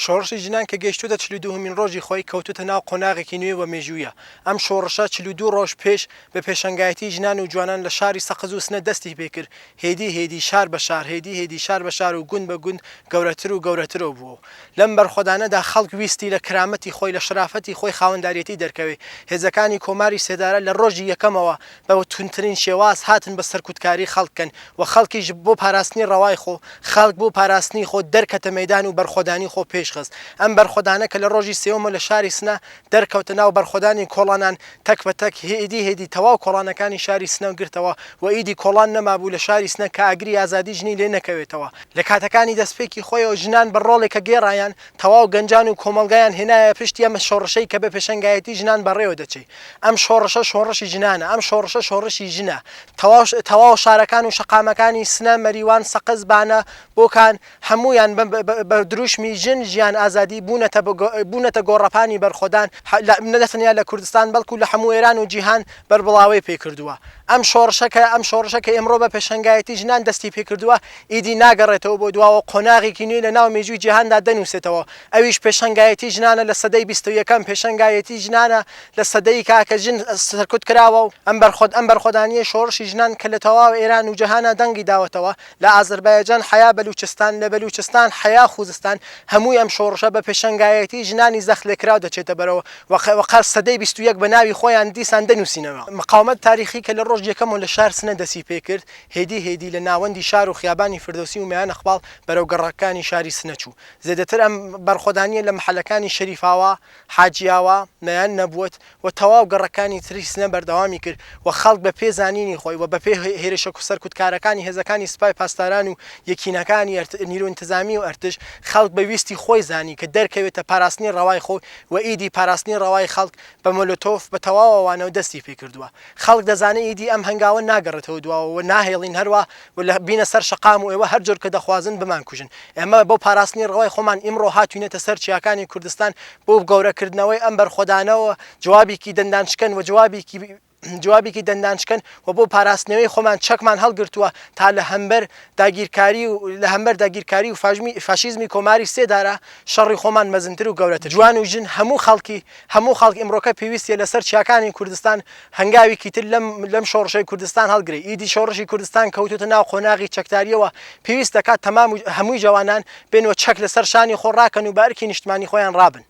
شۆڕشی ژنان کە گەیشتوتە 42مین ڕۆژی خۆی کەوتوتە ناو قۆناغێکی نوێ و مێژوویە. ئەم شۆڕشە 42 ڕۆژ پێش بە پێشەنگایەتی ژنان و جوانان لە شاری سەقز و سنە دەستی پێکرد. هێدی شار بە شار هێدی شار بە شار و گوند بە گوند گەورەتر و گەورەترەوە بووە. لەم بەرخۆدانەدا خەڵک ویستی لە کرامەتی خۆی لە شرافەتی خۆی خاوەنداریەتی دەرکەوێ. هێزەکانی کۆماری سێدارە لە ڕۆژی یەکەمەوە بە تونترین شێواز هاتن بە سەرکوتکاری خەڵکن و خەڵکیش بۆ پاراستنی ڕەوای خۆ خەڵک بۆ پاراستنی خۆ دەرکەتە مەیدان و بەرخۆدانی خۆ پێشخست. ئەم بەرخۆدانە کە لە ڕۆژی سێومە لە شاری سنە دەرکەوتە ناو بەرخۆدانی کۆڵانان تەک بە تەک هێدی تەواو کۆڵانەکانی شاری سنە گرتەوە و ئیدی کۆڵان نەمابوو لە شاری سنە کە ئاگری ئازادی ژنی لێ نەکەوێتەوە. لە کاتەکانی دەستپێکی خۆیەوە ژنان بە ڕۆڵێکە گێڕایان تەواو گەنجان و کۆمەلگایان هێنایە پشتی ئەمە شۆڕشەی کە بە پێشەنگایەتی ژنان بەڕێوە دەچێت. ئەم شۆڕشە شۆڕشی ژنانە، ئەم شۆڕشە شۆڕشی ژنە. تەواو شارەکان و شەقامەکانی سنە مەریوان سەقز بانە بۆکان هەمویان بە دروشمی ژن ژیان ئازادی بوونەتە گۆڕەپانی بەرخۆدان نەدەتەنیا لە کوردستان بەڵکو لە هەموو ئێران و جیهان بەربڵاوی پێکردووە. ئەم شۆڕشەکە ئێمڕۆ بە پێشەنگایەتی ژنان دەستی پێکردووە ئیدی ناگەڕێتەوە بۆ دواوە قۆناغێکی نوێ لە ناو مێژووی جیهاندا دەنووسێتەوە. ئەویش پێشەنگایەتی ژنانە لە سەدەی 21ەم پێشەنگایەتی ژنانە لە سەدەی کاکە ژن سەرکوت کراوە و ئەم بەرخۆدانیە شۆڕشی ژنان کە لە تەواو ئێران و جەهانە دەنگی داوەتەوە لە ئازەربایجان حیا بەلوچستان لە بەلوچستان حیا خوزستان هەمووی ئەم شۆڕشە بە پێشەنگایەتی ژنانی زەخلێکراو دەچێتە بەرەوە وەقەر سەدەی 21 بە ناوی خۆیان دیسان دەنووسینەوە. مقاومەت تاریخی کە لە ڕۆژ یەکەمەوە لە شار سنە دەسی پێکرد هێدی لە ناوەندی شار و خیابانی فردۆسی و میان ئەخباڵ بەرەو گەڕەکانی شاری سنە چوو. زێدەتر ئەم بەرخۆدانیە لە محەلەکانی شەریفاوە حاجیاوە مەیان نەبووت و تەواو گەڕەکانی تری سنە بەردەوامی کرد و خەڵک بە پێزانینی خۆی و بە پێ هێرشە سەرکوتکارەکانی هێزەکانی سوپای پاسداران و یەکینەکانی نیرو انتزامی و ئەرتش خەڵک بەویستی خۆی زانی کە دەرکەوێتە پاراستنی ڕەوای خۆی و ئیدی پاراستنی ڕەوای خەڵک بە مۆلۆتۆف بە تەواوەوانەوە دەستی پێکردووە. خەڵک دەزانێت ئیدی ئەم هەنگاوە ناگەڕێتەوە دواوە و ناهێڵین هەروە و لە بینە سەر شەقام و ئێوە هەر جۆر کە دەخوازن بمان کوژن. ئێمە بۆ پاراستنی ڕەوای خۆمان ئیمڕۆ هاتوینەتە سەر چیاکانی کوردستان بۆ گەورەکردنەوەی ئەم بەرخۆدانەوە جوابێکی دەندانشکن و جوابێکی دەندانشکن و بۆ پاراستنەوەی خۆمان چەکمان هەڵگرتووە تا لە هەمبەر داگیرکاری و فاشیزمی کۆماری سێدارە شەڕی خۆمان مەزنتر و گەورەتر. جوان و ژن هەموو خەڵک ئیمڕۆکە پێویستیە لەسەر چیاکانی کوردستان هەنگاوێکی تر لەم شۆڕشەی کوردستان هەڵگرێ. ئیدی شۆڕشی کوردستان کەوتوتە ناو قۆناغی چەکداریەوە پێویست دەکات تەمام هەمووی جوانان بێنەوە چەک لەسەر شانی خۆ ڕاکەن و بە ئەرکی نیشتمانی خۆیان ڕابن.